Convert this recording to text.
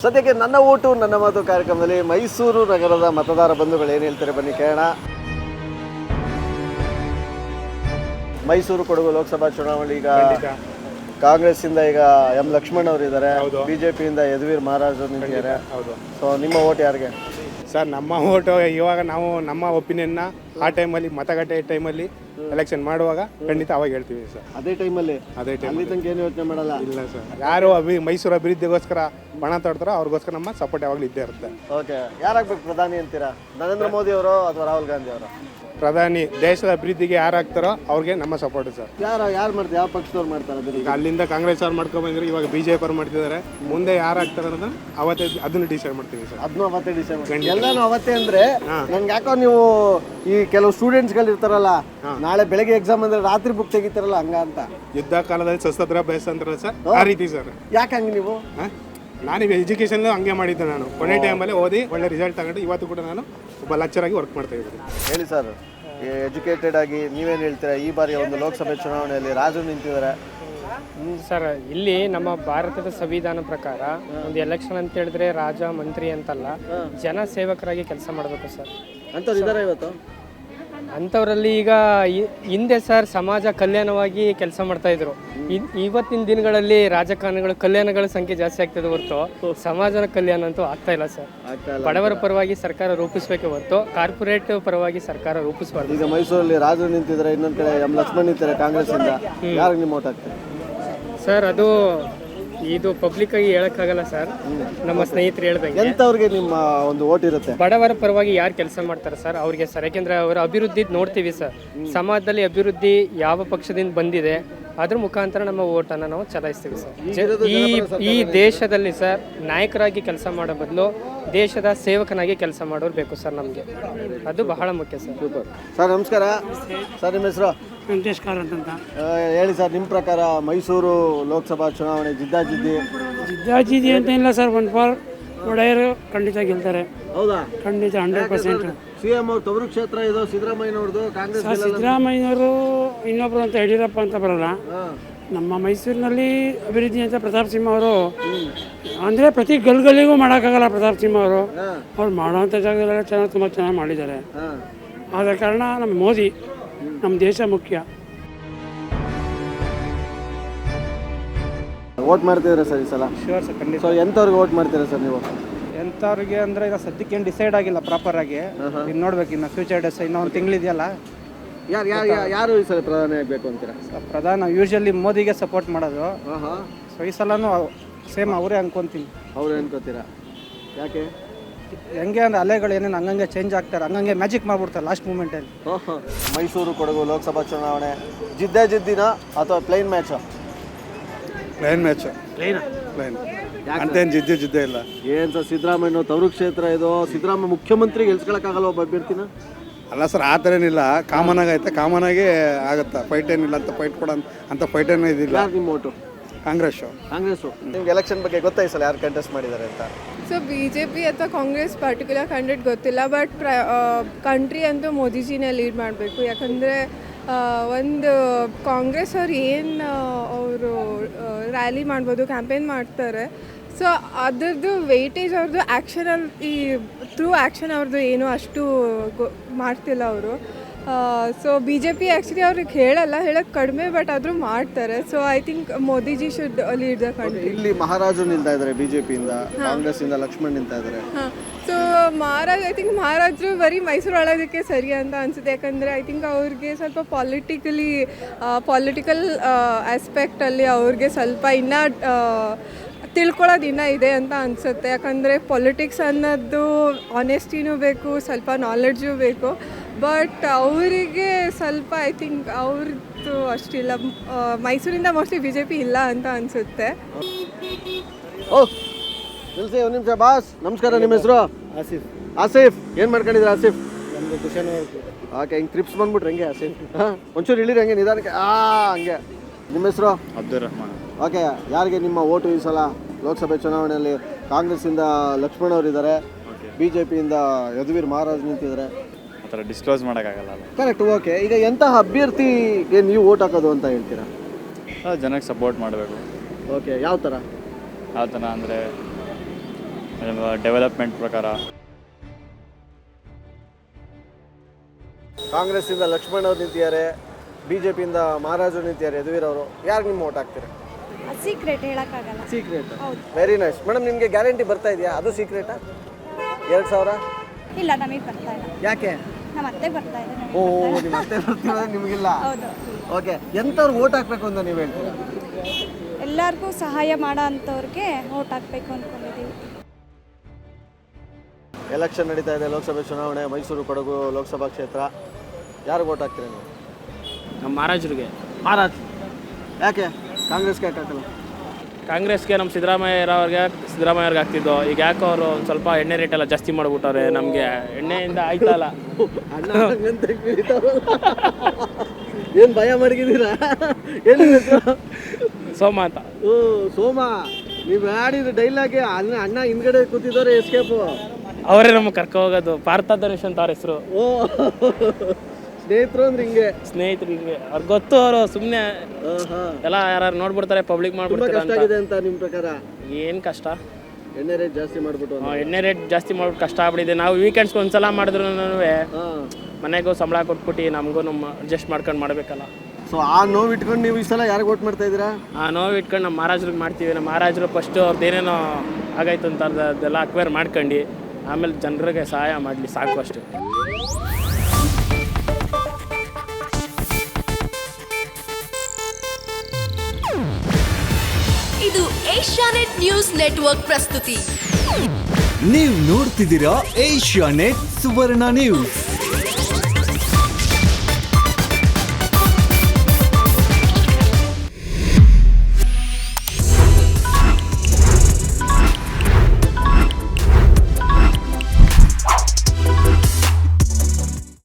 ಸದ್ಯಕ್ಕೆ ನನ್ನ ಓಟು ನನ್ನ ಮಾತು ಕಾರ್ಯಕ್ರಮದಲ್ಲಿ ಮೈಸೂರು ನಗರದ ಮತದಾರ ಬಂಧುಗಳು ಏನು ಹೇಳ್ತಾರೆ ಬನ್ನಿ ಕೇಳೋಣ. ಮೈಸೂರು ಕೊಡಗು ಲೋಕಸಭಾ ಚುನಾವಣೆ ಈಗ ಕಾಂಗ್ರೆಸ್ ಇಂದ ಈಗ ಎಂ ಲಕ್ಷ್ಮಣ್ ಅವರು ಇದ್ದಾರೆ, ಬಿಜೆಪಿಯಿಂದ ಯದುವೀರ್ ಮಹಾರಾಜ್ ನಿಂತಿದ್ದಾರೆ. ಸೊ ನಿಮ್ಮ ಓಟ್ ಯಾರಿಗೆ ಸರ್? ನಮ್ಮ ಓಟು ಇವಾಗ ನಾವು ನಮ್ಮ ಒಪಿನಿಯನ್ನ ಆ ಟೈಮಲ್ಲಿ ಮತಗಟ್ಟೆ ಟೈಮಲ್ಲಿ ಎಲೆಕ್ಷನ್ ಮಾಡುವಾಗ ಖಂಡಿತ ಅವಾಗ ಹೇಳ್ತೀವಿ ಸರ್. ಅದೇ ಟೈಮಲ್ಲಿ ಅಲ್ಲಿ ತನಕ ಏನು ಯೋಚನೆ ಮಾಡಲ್ಲ. ಇಲ್ಲ ಸರ್, ಯಾರು ಮೈಸೂರು ಅಭಿವೃದ್ಧಿಗೋಸ್ಕರ ಪಣ ತೊಡ್ತಾರೋ ಅವ್ರಿಗೋಸ್ಕರ ನಮ್ಮ ಸಪೋರ್ಟ್ ಯಾವಾಗಲೂ ಇದ್ದೇ ಇರುತ್ತೆ. ಓಕೆ, ಯಾರಾಗಬೇಕು ಪ್ರಧಾನಿ ಅಂತೀರಾ? ನರೇಂದ್ರ ಮೋದಿ ಅವರು ಅಥವಾ ರಾಹುಲ್ ಗಾಂಧಿ ಅವರು? ಪ್ರಧಾನಿ ದೇಶದ ಅಭಿವೃದ್ಧಿಗೆ ಯಾರು ಆಗ್ತಾರೋ ಅವ್ರಿಗೆ ನಮ್ಮ ಸಪೋರ್ಟ್ ಸರ್. ಯಾರು ಮಾಡ್ತಾರೆ, ಯಾವ ಪಕ್ಷದವ್ರು ಮಾಡ್ತಾರೆ? ಈಗ ಅಲ್ಲಿಂದ ಕಾಂಗ್ರೆಸ್ ಅವ್ರು ಮಾಡ್ಕೊಂಡು ಬಂದ್ರೆ ಇವಾಗ ಬಿಜೆಪಿ ಅವ್ರು ಮಾಡ್ತಿದ್ದಾರೆ. ಮುಂದೆ ಯಾರು ಆಗ್ತಾರೆ ಅನ್ನೋದನ್ನ ಅವತ್ತೇ ಅದನ್ನು ಡಿಸೈಡ್ ಮಾಡ್ತೀವಿ ಸರ್. ಅದನ್ನು ಅವತ್ತೇ ಡಿಸೈಡ್ ಮಾಡಿ ಎಲ್ಲಾನು ಅವತ್ತೇ ಅಂದ್ರೆ ನನ್ಗೆ ಯಾಕೋ ನೀವು ಈ ಕೆಲವು ಸ್ಟೂಡೆಂಟ್ಸ್ಗಳು ಇರ್ತಾರಲ್ಲ, ನಾಳೆ ಬೆಳಗ್ಗೆ ಎಕ್ಸಾಮ್ ಅಂದ್ರೆ ರಾತ್ರಿ ಬುಕ್ ತೆಗಿತಾರಲ್ಲ ಹಂಗ ಅಂತ. ಯುದ್ಧ ಕಾಲದಲ್ಲಿ ಶಸ್ತ್ರ ಅಭ್ಯಾಸ ಅಂತಾರಲ್ಲ ಸರ್, ಆ ರೀತಿ ಸರ್. ಯಾಕೆ ಹಂಗೆ ನೀವು? ನಾನು ಎಜುಕೇಷನ್ ಹಂಗೆ ಮಾಡಿದ್ದೆ. ನಾನು ಕೊನೆ ಟೈಮಲ್ಲಿ ಓದಿ ಒಳ್ಳೆ ರಿಸಲ್ಟ್ ತಗೊಂಡು ಇವತ್ತು ಕೂಡ ನಾನು ಒಬ್ಬ ಲೆಕ್ಚರ್ ಆಗಿ ವರ್ಕ್ ಮಾಡ್ತಾ ಇದ್ದೀನಿ. ಹೇಳಿ ಸರ್, ಎಜುಕೇಟೆಡ್ ಆಗಿ ನೀವೇನು ಹೇಳ್ತೀರಾ? ಈ ಬಾರಿ ಒಂದು ಲೋಕಸಭೆ ಚುನಾವಣೆಯಲ್ಲಿ ರಾಜು ನಿಂತಿದ್ದಾರೆ ಸರ್. ಇಲ್ಲಿ ನಮ್ಮ ಭಾರತದ ಸಂವಿಧಾನ ಪ್ರಕಾರ ಒಂದು ಎಲೆಕ್ಷನ್ ಅಂತ ಹೇಳಿದ್ರೆ ರಾಜ ಮಂತ್ರಿ ಅಂತಲ್ಲ, ಜನ ಸೇವಕರಾಗಿ ಕೆಲಸ ಮಾಡಬೇಕು ಸರ್. ಅಂಥವ್ರು ಇದ್ದಾರೆ ಇವತ್ತು? ಅಂಥವರಲ್ಲಿ ಈಗ ಹಿಂದೆ ಸರ್ ಸಮಾಜ ಕಲ್ಯಾಣವಾಗಿ ಕೆಲಸ ಮಾಡ್ತಾ ಇದ್ರು. ಇವತ್ತಿನ ದಿನಗಳಲ್ಲಿ ರಾಜಕಾರಣಿಗಳು ಕಲ್ಯಾಣಗಳ ಸಂಖ್ಯೆ ಜಾಸ್ತಿ ಆಗ್ತದೆ ಹೊರತು ಸಮಾಜದ ಕಲ್ಯಾಣ ಅಂತೂ ಆಗ್ತಾ ಇಲ್ಲ ಸರ್. ಬಡವರ ಪರವಾಗಿ ಸರ್ಕಾರ ರೂಪಿಸಬೇಕೆ ಹೊರತು ಕಾರ್ಪೊರೇಟ್ ಪರವಾಗಿ ಸರ್ಕಾರ ರೂಪಿಸಬಾರ್ದು. ಈಗ ಮೈಸೂರಲ್ಲಿ ರಾಜು ನಿಂತಿದ್ದಾರೆ, ಇನ್ನೊಂದು ಕಡೆ ಎಂ ಲಕ್ಷ್ಮಣ್ ನಿಂತಿದ್ದಾರೆ ಕಾಂಗ್ರೆಸ್ ಇಂದ. ಯಾರಿಗೆ ನಿಮ್ಮ ಓಟ್ ಹಾಕ್ತಾರೆ ಸರ್? ಅದು ಇದು ಪಬ್ಲಿಕ್ ಆಗಿ ಹೇಳಕ್ಕಾಗಲ್ಲ ಸರ್. ನಮ್ಮ ಸ್ನೇಹಿತರು ಹೇಳ್ದಂಗೆ ಎಂತವ್ರಿಗೆ ನಿಮ್ಮ ಒಂದು ಓಟ್ ಇರುತ್ತೆ? ಬಡವರ ಪರವಾಗಿ ಯಾರು ಕೆಲಸ ಮಾಡ್ತಾರೆ ಸರ್ ಅವ್ರಿಗೆ ಸರ್. ಯಾಕೆಂದ್ರೆ ಅವರ ಅಭಿವೃದ್ಧಿ ನೋಡ್ತೀವಿ ಸರ್. ಸಮಾಜದಲ್ಲಿ ಅಭಿವೃದ್ಧಿ ಯಾವ ಪಕ್ಷದಿಂದ ಬಂದಿದೆ ಅದ್ರ ಮುಖಾಂತರ ನಮ್ಮ ಓಟನ್ನು ನಾವು ಚಲಾಯಿಸ್ತೀವಿ ಸರ್. ಈ ದೇಶದಲ್ಲಿ ಸರ್ ನಾಯಕರಾಗಿ ಕೆಲಸ ಮಾಡೋ ಬದಲು ದೇಶದ ಸೇವಕನಾಗಿ ಕೆಲಸ ಮಾಡೋರು ಬೇಕು ಸರ್. ನಮಗೆ ಅದು ಬಹಳ ಮುಖ್ಯ ಸರ್. ಸರ್ ನಮಸ್ಕಾರ ಸರ್, ನಿಮ್ಮ ಹೆಸರು? ವೆಂಕಟೇಶ್ ಕಾರಂತ್ ಅಂತ. ಹೇಳಿ ಸರ್, ನಿಮ್ಮ ಪ್ರಕಾರ ಮೈಸೂರು ಲೋಕಸಭಾ ಚುನಾವಣೆ ಜಿದ್ದಾಜಿದ್ದಿ ಅಂತ ಇಲ್ಲ ಸರ್. ಒಡೆಯರು ಖಂಡಿತ ಗೆಲ್ತಾರೆ. ಹೌದಾ? ಖಂಡಿತ 100%. ಸಿಎಂ ಅವ್ರ ತವರು ಕ್ಷೇತ್ರ ಇದು, ಸಿದ್ದರಾಮಯ್ಯನವ್ರದ್ದು. ಕಾಂಗ್ರೆಸ್ ಸಿದ್ದರಾಮಯ್ಯನವರು ಇನ್ನೊಬ್ರು ಅಂತ ಯಡಿಯೂರಪ್ಪ ಅಂತ ಬರಲ್ಲ. ನಮ್ಮ ಮೈಸೂರಿನಲ್ಲಿ ಅಭಿವೃದ್ಧಿ ಅಂತ ಪ್ರತಾಪ್ ಸಿಂಹ ಅವರು ಅಂದರೆ ಪ್ರತಿ ಗಲ್ಗಲ್ಲಿಗೂ ಮಾಡೋಕ್ಕಾಗಲ್ಲ. ಪ್ರತಾಪ್ ಸಿಂಹ ಅವರು ಅವ್ರು ಮಾಡೋವಂಥ ಜಾಗದಲ್ಲೆಲ್ಲ ತುಂಬ ಚೆನ್ನಾಗಿ ಮಾಡಿದ್ದಾರೆ. ಆದ ಕಾರಣ ನಮ್ಮ ಮೋದಿ, ನಮ್ಮ ದೇಶ ಮುಖ್ಯ. ವೋಟ್ ಮಾಡ್ತಿದ್ರೆ ಸರ್ ಈ ಸಲ? ಶೋರ್ ಸರ್, ಖಂಡಿತ. ಸೊ ಎಂಥವ್ರಿಗೆ ವೋಟ್ ಮಾಡ್ತೀರಾ ಸರ್ ನೀವು? ಎಂಥವ್ರಿಗೆ ಅಂದರೆ ಈಗ ಸದ್ಯಕ್ಕೆ ಏನು ಡಿಸೈಡ್ ಆಗಿಲ್ಲ ಪ್ರಾಪರ್ ಆಗಿ. ಇನ್ನು ನೋಡ್ಬೇಕು, ಇನ್ನು ಫ್ಯೂಚರ್ ಡೇಸ್ ಇನ್ನೂ ಒಂದು ತಿಂಗಳಿದೆಯಲ್ಲ. ಯಾರು ಈ ಸಲ ಪ್ರಧಾನಿ ಆಗಬೇಕು ಅಂತೀರಾ? ಪ್ರಧಾನ ಯೂಶಲಿ ಮೋದಿಗೆ ಸಪೋರ್ಟ್ ಮಾಡೋದು. ಸೊ ಈ ಸಲನೂ ಸೇಮ್ ಅವರೇ ಅನ್ಕೊಂತೀನಿ. ಅವ್ರು ಅನ್ಕೋತೀರಾ? ಯಾಕೆ? ಹೆಂಗೆ ಅಂದರೆ ಅಲೆಗಳು ಏನೇನು ಹಂಗಂಗೆ ಚೇಂಜ್ ಆಗ್ತಾರೆ, ಹಂಗಂಗೆ ಮ್ಯಾಜಿಕ್ ಮಾಡ್ಬಿಡ್ತಾರೆ ಲಾಸ್ಟ್ ಮೂಮೆಂಟಲ್ಲಿ. ಮೈಸೂರು ಕೊಡಗು ಲೋಕಸಭಾ ಚುನಾವಣೆ ಜಿದ್ದಿನ ಅಥವಾ plain match? Plain match. Plain ಅಂತೇನು ಜಿದ್ದೆ ಇಲ್ಲ. ಏನು ಸರ್, ಸಿದ್ದರಾಮಯ್ಯ ತವರು ಕ್ಷೇತ್ರ ಇದು. ಸಿದ್ದರಾಮಯ್ಯ ಮುಖ್ಯಮಂತ್ರಿ ಗೆಲ್ಸ್ಕೊಳಕ್ಕಾಗಲ್ಲ ಒಬ್ಬ ಅಭ್ಯರ್ಥಿನ? ಅಲ್ಲ ಸರ್, ಆ ಥರ ಏನಿಲ್ಲ. ಕಾಮನ್ ಆಗೈತೆ, ಕಾಮನ್ ಆಗಿ ಆಗುತ್ತೆ. ಫೈಟ್ ಏನಿಲ್ಲ ಅಂತ ಫೈಟ್ ಕೊಡೋ ಅಂತ ಫೈಟ್ ಏನೂ ಇದಿಲ್ಲ. ನಿಮ್ಮ ಓಟು? ಕಾಂಗ್ರೆಸ್ಸು. ನಿಮ್ಗೆ ಎಲೆಕ್ಷನ್ ಬಗ್ಗೆ ಗೊತ್ತಾ ಈ ಸಲ ಯಾರು ಕಂಟೆಸ್ಟ್ ಮಾಡಿದ್ದಾರೆ ಅಂತ? ಸೊ BJP ಅಥವಾ ಕಾಂಗ್ರೆಸ್ ಪರ್ಟಿಕ್ಯುಲರ್ ಕ್ಯಾಂಡಿಡೇಟ್ ಗೊತ್ತಿಲ್ಲ, ಬಟ್ ಕಂಟ್ರಿ ಅಂತೂ ಮೋದಿಜಿನೇ ಲೀಡ್ ಮಾಡಬೇಕು. ಯಾಕಂದರೆ ಒಂದು ಕಾಂಗ್ರೆಸ್ ಅವ್ರು ಏನು ಅವರು ರ್ಯಾಲಿ ಮಾಡ್ಬೋದು, ಕ್ಯಾಂಪೇನ್ ಮಾಡ್ತಾರೆ. ಸೊ ಅದರದ್ದು ವೆಯ್ಟೇಜ್ ಅವ್ರದ್ದು ಆ್ಯಕ್ಷನಲ್ಲಿ, ಈ ಥ್ರೂ ಆ್ಯಕ್ಷನ್ ಅವ್ರದ್ದು ಏನೂ ಅಷ್ಟು ಮಾಡ್ತಿಲ್ಲ ಅವರು. ಸೊ BJP ಆ್ಯಕ್ಚುಲಿ ಅವ್ರಿಗೆ ಹೇಳೋಕ್ಕೆ ಕಡಿಮೆ, ಬಟ್ ಆದರೂ ಮಾಡ್ತಾರೆ. So I think Modiji should lead the country. ಇಲ್ಲಿ ಮಹಾರಾಜರು ನಿಲ್ತಾ ಇದ್ದಾರೆ ಬಿಜೆಪಿಯಿಂದ, ಕಾಂಗ್ರೆಸ್ ಇಂದ ಲಕ್ಷ್ಮಣ್ ನಿಲ್ತಾ ಇದ್ದಾರೆ. ಸೊ ಐ ಥಿಂಕ್ ಮಹಾರಾಜರು ಬರೀ ಮೈಸೂರು ಆಳೋದಕ್ಕೆ ಸರಿ ಅಂತ ಅನಿಸುತ್ತೆ. ಯಾಕಂದರೆ ಐ ಥಿಂಕ್ ಅವ್ರಿಗೆ ಸ್ವಲ್ಪ ಪೊಲಿಟಿಕಲ್ ಆಸ್ಪೆಕ್ಟಲ್ಲಿ ಅವ್ರಿಗೆ ಸ್ವಲ್ಪ ಇನ್ನೂ ತಿಳ್ಕೊಳ್ಳೋದು ಇನ್ನೂ ಇದೆ ಅಂತ ಅನಿಸುತ್ತೆ. ಯಾಕಂದರೆ ಪೊಲಿಟಿಕ್ಸ್ ಅನ್ನೋದು ಆನೆಸ್ಟಿನೂ ಬೇಕು, ಸ್ವಲ್ಪ ನಾಲೆಡ್ಜು ಬೇಕು. ಬಟ್ ಅವರಿಗೆ ಸ್ವಲ್ಪ ಐ ಥಿಂಕ್ ಅವ್ರದ್ದು ಅಷ್ಟಿಲ್ಲ. ಮೈಸೂರಿಂದ ಮೋಸ್ಟ್ಲಿ BJP ಇಲ್ಲ ಅಂತ ಅನಿಸುತ್ತೆ. ನಿಲ್ಸಿ ಒಂದು ನಿಮಿಷ ಬಾಸ್. ನಮಸ್ಕಾರ, ನಿಮ್ಮ ಹೆಸರು? ಆಸಿಫ್. ಏನು ಮಾಡ್ಕೊಂಡಿದ್ರೆ ಆಸಿಫ್? ಓಕೆ, ಹಿಂಗೆ ಟ್ರಿಪ್ಸ್ ಬಂದ್ಬಿಟ್ರೆ ಹೆಂಗೆ ಆಸಿಫ್? ಒಂಚೂರು ಇಳಿರಿ ಹಂಗೆ ನಿಧಾನಕ್ಕೆ. ಹಂಗೆ. ನಿಮ್ಮ ಹೆಸರು? ಅಬ್ದುಲ್ ರಹಮಾನ್. ಓಕೆ, ಯಾರಿಗೆ ನಿಮ್ಮ ಓಟು ಈ ಸಲ ಲೋಕಸಭೆ ಚುನಾವಣೆಯಲ್ಲಿ? ಕಾಂಗ್ರೆಸ್ಸಿಂದ ಲಕ್ಷ್ಮಣ್ ಅವರಿದ್ದಾರೆ, BJPಯಿಂದ ಯದುವೀರ್ ಮಹಾರಾಜ್ ನಿಂತಿದ್ದಾರೆ. ಆ ಥರ ಡಿಸ್ಕ್ಲೋಸ್ ಮಾಡೋಕ್ಕಾಗಲ್ಲ. ಕರೆಕ್ಟ್. ಓಕೆ, ಈಗ ಎಂತಹ ಅಭ್ಯರ್ಥಿಗೆ ನೀವು ಓಟ್ ಹಾಕೋದು ಅಂತ ಹೇಳ್ತೀರಾ? ಜನಕ್ಕೆ ಸಪೋರ್ಟ್ ಮಾಡಬೇಕು. ಓಕೆ, ಯಾವ ಥರ ಅಂದರೆ ಡೆವಲಪ್ಮೆಂಟ್ ಪ್ರಕಾರ. ಕಾಂಗ್ರೆಸ್ಸಿಂದ ಲಕ್ಷ್ಮಣ್ ಅವ್ರು ನಿಂತಿದ್ದಾರೆ, BJPಯಿಂದ ಮಹಾರಾಜರು ನಿಂತಿದ್ದಾರೆ, ಯದುವೀರ್ ಅವರು. ಯಾರಿಗೆ ನಿಮ್ಮ ಓಟ್ ಹಾಕ್ತೀರಾ? ಸೀಕ್ರೆಟ್ ಹೇಳಕ್ಕಾಗಲ್ಲ. ಸೀಕ್ರೆಟ್. Very nice madam. ನಿಮಗೆ ಗ್ಯಾರಂಟಿ ಬರ್ತಾ ಇದೆಯಾ? ಅದು ಸೀಕ್ರೆಟಾ? 2,000 ಇಲ್ಲ, ನಮಗೆ ಬರ್ತಾ ಇಲ್ಲ. ಯಾಕೆ? ನಮ್ಮ ಅತ್ತೆ ಬರ್ತಾ ಇದೆ. ಓ, ನಿಮ್ಮ ಅತ್ತೆ ಬರ್ತಿರೋದು ನಿಮಗಿಲ್ಲ. ಹೌದು. ಓಕೆ, ಎಂಥವ್ರು ಓಟ್ ಹಾಕ್ಬೇಕು ಅಂತ ನೀವು ಹೇಳ್ತೀರಾ? ಎಲ್ಲರಿಗೂ ಸಹಾಯ ಮಾಡೋ ಅಂಥವ್ರಿಗೆ ಓಟ್ ಹಾಕ್ಬೇಕು ಅಂದ್ಕೊಂಡಿದ್ದೀವಿ. ಎಲೆಕ್ಷನ್ ನಡೀತಾ ಇದೆ, ಲೋಕಸಭೆ ಚುನಾವಣೆ, ಮೈಸೂರು ಕೊಡಗು ಲೋಕಸಭಾ ಕ್ಷೇತ್ರ. ಯಾರಿಗೆ ಓಟ್ ಹಾಕ್ತೀರಾ ನೀವು? ನಮ್ಮ ಮಹಾರಾಜರಿಗೆ. ಮಹಾರಾಜ್. ಯಾಕೆ ಕಾಂಗ್ರೆಸ್ಗೆ ಯಾಕೆ ಹಾಕಲ್ಲ? ಕಾಂಗ್ರೆಸ್ಗೆ ನಮ್ಮ ಸಿದ್ದರಾಮಯ್ಯವ್ರಿಗೆ ಆಗ್ತಿದ್ದು. ಈಗ ಯಾಕೋ ಅವರು ಒಂದು ಸ್ವಲ್ಪ ಎಣ್ಣೆ ರೇಟ್ ಎಲ್ಲ ಜಾಸ್ತಿ ಮಾಡಿಬಿಟ್ಟವ್ರೆ. ನಮಗೆ ಎಣ್ಣೆಯಿಂದ ಆಯ್ತಲ್ಲ. ಏನು ಭಯ ಮಡಗಿದ್ದೀರಾ? ಏನು ಸೋಮ ಅಂತ. ಓ, ಸೋಮ. ನೀವು ಆಡಿದ ಡೈಲಾಗೆ ಅಣ್ಣ ಹಿಂದ್ಗಡೆ ಕೂತಿದ್ದವ್ರೆ ಎಸ್ಕೇಪು. ಅವರೇ ನಮಗೆ ಕರ್ಕೊ ಹೋಗೋದು. ಪಾರ್ಥ ಧನುಷ್ ಅಂತ ಅವ್ರ ಹೆಸರು. ಓ, ಸ್ನೇಹಿತರು ಅಂದ್ರೆ ಹಿಂಗೆ. ಸ್ನೇಹಿತರಿಗೆ ಅವ್ರಿಗೆ ಗೊತ್ತು. ಅವರು ಸುಮ್ಮನೆ ಎಲ್ಲ ಯಾರು ನೋಡ್ಬಿಡ್ತಾರೆ, ಪಬ್ಲಿಕ್ ತುಂಬಾ ಮಾಡ್ಬಿಡ್ತಾರೆ ಕಷ್ಟ ಆಗಿದೆ ಅಂತ ನಿಮ್ಮ ಪ್ರಕಾರ? ಏನು ಕಷ್ಟ? ಎಣ್ಣೆ ರೇಟ್ ಜಾಸ್ತಿ ಮಾಡ್ಬಿಟ್ಟು. ಎಣ್ಣೆ ರೇಟ್ ಜಾಸ್ತಿ ಮಾಡ್ಬಿಟ್ಟು ಕಷ್ಟ ಆಗ್ಬಿಟ್ಟಿದೆ. ನಾವು ವೀಕೆಂಡ್ಸ್ಗೆ ಒಂದ್ಸಲ ಮಾಡಿದ್ರು ಮನೆಗೂ ಸಂಬಳ ಕೊಟ್ಬಿಟ್ಟು ನಮಗೂ ಅಡ್ಜಸ್ಟ್ ಮಾಡ್ಕೊಂಡು ಮಾಡಬೇಕಲ್ಲ. ಸೊ ಆ ನೋವು ಇಟ್ಕೊಂಡು ನೀವು ಈ ಸಲ ಯಾರಿಗೆ ಓಟ್ ಮಾಡ್ತಾ ಇದ್ದೀರಾ? ಆ ನೋವು ಇಟ್ಕೊಂಡು ನಮ್ಮ ಮಹಾರಾಜ್ರಿಗೆ ಮಾಡ್ತೀವಿ. ನಮ್ಮ ಮಹಾರಾಜರು ಫಸ್ಟು ಅವ್ರದ್ದು ಏನೇನೋ ಆಗಾಯ್ತು ಅಂತ ಅದೆಲ್ಲ ಅಕ್ವೈರ್ ಮಾಡ್ಕೊಂಡು ಆಮೇಲೆ ಜನರಿಗೆ ಸಹಾಯ ಮಾಡಲಿ, ಸಾಕು ಅಷ್ಟೇ. ಇದು ಏಷ್ಯಾನೆಟ್ ನ್ಯೂಸ್ ನೆಟ್ವರ್ಕ್ ಪ್ರಸ್ತುತಿ. ನೀವು ನೋಡ್ತಿದ್ದೀರಾ ಏಷ್ಯಾನೆಟ್ ಸುವರ್ಣ ನ್ಯೂಸ್.